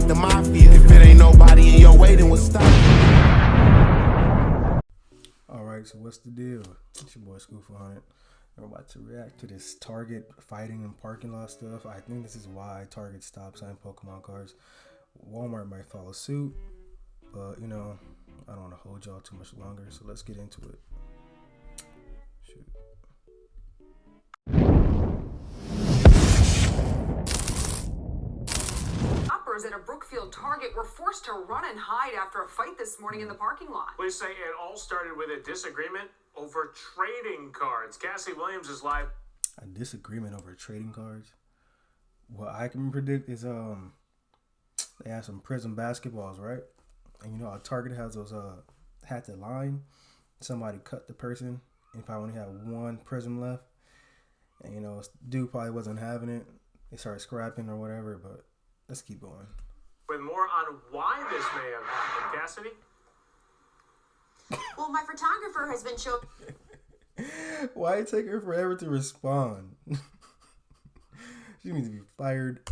like the mafia. If it ain't nobody in your way, then what's stopping? Alright, so what's the deal? It's your boy School 400. We're about to react to this Target fighting in parking lot stuff. I think this is why Target stopped selling Pokemon cards. Walmart might follow suit, but I don't want to hold y'all too much longer, so let's get into it. Shoot. Shoppers at a Brookfield Target were forced to run and hide after a fight this morning in the parking lot. Police say it all started with a disagreement over trading cards. Cassie Williams is live. A disagreement over trading cards. What I can predict is they have some Prism basketballs, right? And how Target has those had the line. Somebody cut the person and probably only had one Prism left. And dude probably wasn't having it. They started scrapping or whatever, but let's keep going. With more on why this may have happened, Cassidy. Well, my photographer has been showing. Why it take her forever to respond? She needs to be fired.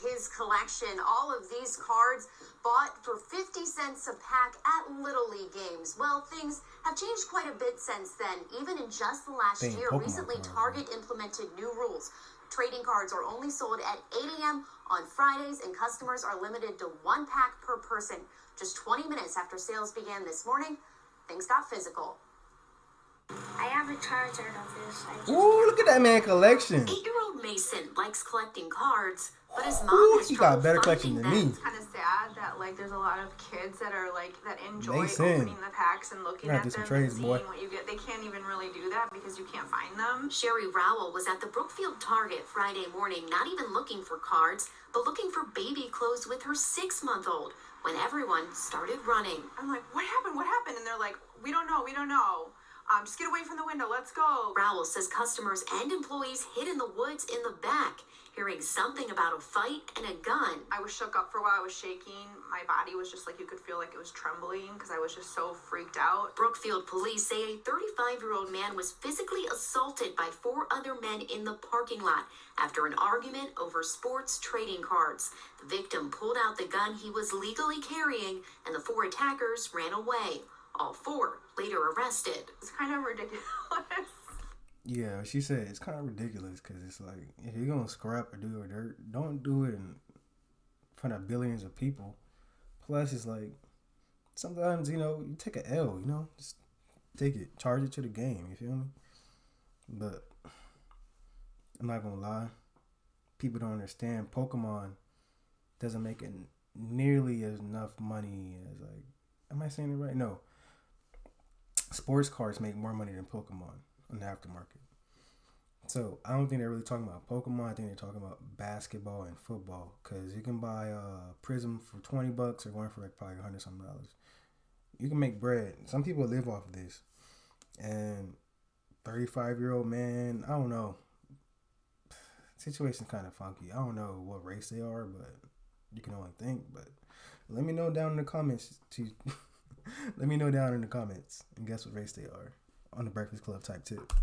His collection, all of these cards bought for 50 cents a pack at Little League games. Well, things have changed quite a bit since then. Even in just the last year, Pokemon recently cards, Target implemented new rules. Trading cards are only sold at 8 a.m. on Fridays, and customers are limited to one pack per person. Just 20 minutes after sales began this morning, things got physical. I have a Charizard of this. Ooh, look at that man collection. 8-year-old Mason likes collecting cards, but his Ooh, mom has he got a trouble better finding collection than them. me. It's kind of sad that there's a lot of kids that are that enjoy Mason. opening the packs and looking Gotta at do them some trades, and boy. seeing what you get. They can't even really do that because you can't find them. Sherry Rowell was at the Brookfield Target Friday morning, not even looking for cards, but looking for baby clothes with her 6-month-old when everyone started running. I'm like, what happened? What happened? And they're like, we don't know. Just get away from the window. Let's go. Rowell says customers and employees hid in the woods in the back, hearing something about a fight and a gun. I was shook up for a while. I was shaking. My body was just you could feel it was trembling because I was just so freaked out. Brookfield police say a 35-year-old man was physically assaulted by 4 other men in the parking lot after an argument over sports trading cards. The victim pulled out the gun he was legally carrying, and the 4 attackers ran away. All 4 later arrested. It's kind of ridiculous. Yeah, she said it's kind of ridiculous because it's if you're gonna scrap or do or dirt, don't do it in front of billions of people. Plus, it's sometimes you take an L, just take it, charge it to the game. You feel me? But I'm not gonna lie, people don't understand. Pokemon doesn't make nearly enough money as Am I saying it right? No. Sports cards make more money than Pokemon in the aftermarket. So I don't think they're really talking about Pokemon. I think they're talking about basketball and football, because you can buy a Prism for $20 or going for probably $100 something. You can make bread. Some people live off of this. And 35-year-old man, I don't know. Situation's kind of funky. I don't know what race they are, but you can only think. But let me know down in the comments Let me know down in the comments and guess what race they are on the Breakfast Club type tip.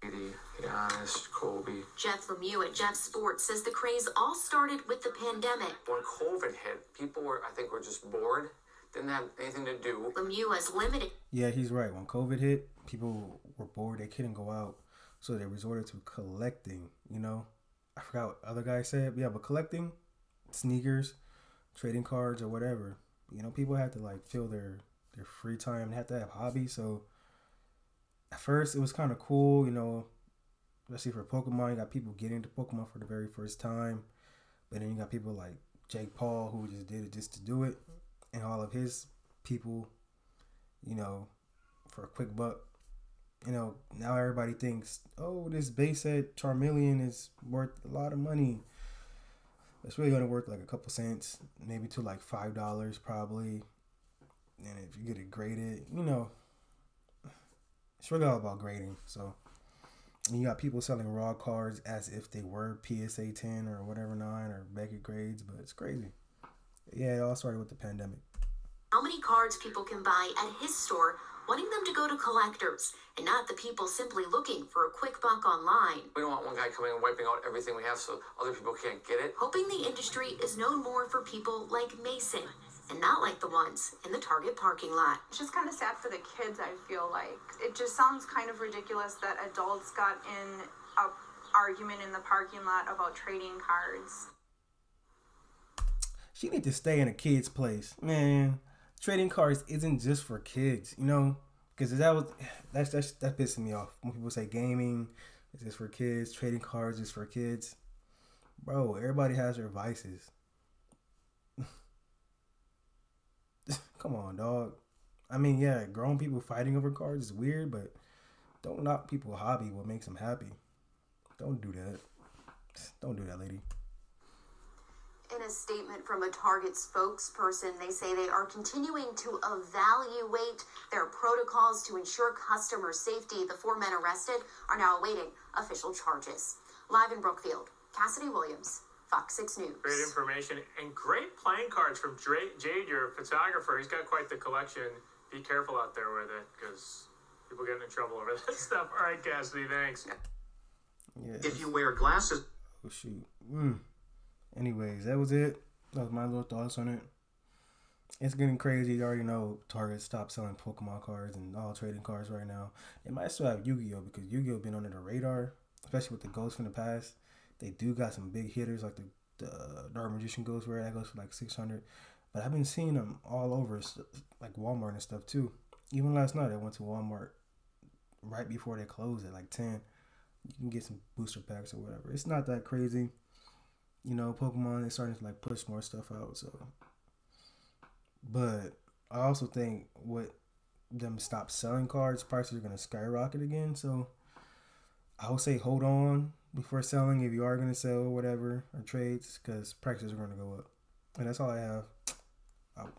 Giannis, Kobe. Jeff Lemieux at Jeff Sports says the craze all started with the pandemic. When COVID hit, people were just bored. Didn't have anything to do. Lemieux has limited. Yeah, he's right. When COVID hit, people were bored. They couldn't go out, so they resorted to collecting. I forgot what other guy said. Yeah, but collecting sneakers, trading cards, or whatever. People had to fill their free time. They had to have hobbies. So at first it was kind of cool, especially for Pokemon. You got people getting into Pokemon for the very first time, but then you got people like Jake Paul who just did it just to do it, and all of his people, for a quick buck. Now everybody thinks, oh, this base set Charmeleon is worth a lot of money. It's really gonna worth a couple cents, maybe to $5 probably. And if you get it graded, it's really all about grading. So you got people selling raw cards as if they were PSA 10 or whatever 9 or Beckett grades, but it's crazy. Yeah, it all started with the pandemic. how many cards people can buy at his store, wanting them to go to collectors and not the people simply looking for a quick buck online. We don't want one guy coming and wiping out everything we have so other people can't get it. Hoping the industry is known more for people like Mason and not like the ones in the Target parking lot. It's just kind of sad for the kids, I feel like. It just sounds kind of ridiculous that adults got in a argument in the parking lot about trading cards. She need to stay in a kid's place, man. Trading cards isn't just for kids, you know, because that pisses me off when people say gaming is just for kids, trading cards is for kids. Bro, everybody has their vices. Come on, dog. I mean, yeah, grown people fighting over cards is weird, but don't knock people's hobby what makes them happy. Don't do that. Don't do that, lady. In a statement from a Target spokesperson, they say they are continuing to evaluate their protocols to ensure customer safety. The 4 men arrested are now awaiting official charges. Live in Brookfield, Cassidy Williams, Fox 6 News. Great information and great playing cards from Jade, your photographer. He's got quite the collection. Be careful out there with it because people get in trouble over that stuff. All right, Cassidy, thanks. Yeah. If you wear glasses. Oh, shoot. Anyways, that was it. That was my little thoughts on it. It's getting crazy. You already know Target stopped selling Pokemon cards and all trading cards right now. They might still have Yu-Gi-Oh! Because Yu-Gi-Oh! Been under the radar, especially with the ghosts from the past. They do got some big hitters like the Dark Magician Ghost Rare that goes for like 600. But I've been seeing them all over, like Walmart and stuff too. Even last night I went to Walmart right before they closed at like 10. You can get some booster packs or whatever. It's not that crazy. You know, Pokemon is starting to like push more stuff out. So, but I also think with them stop selling cards, prices are gonna skyrocket again. So I would say hold on before selling if you are gonna sell or whatever or trades, because prices are gonna go up. And that's all I have. Out.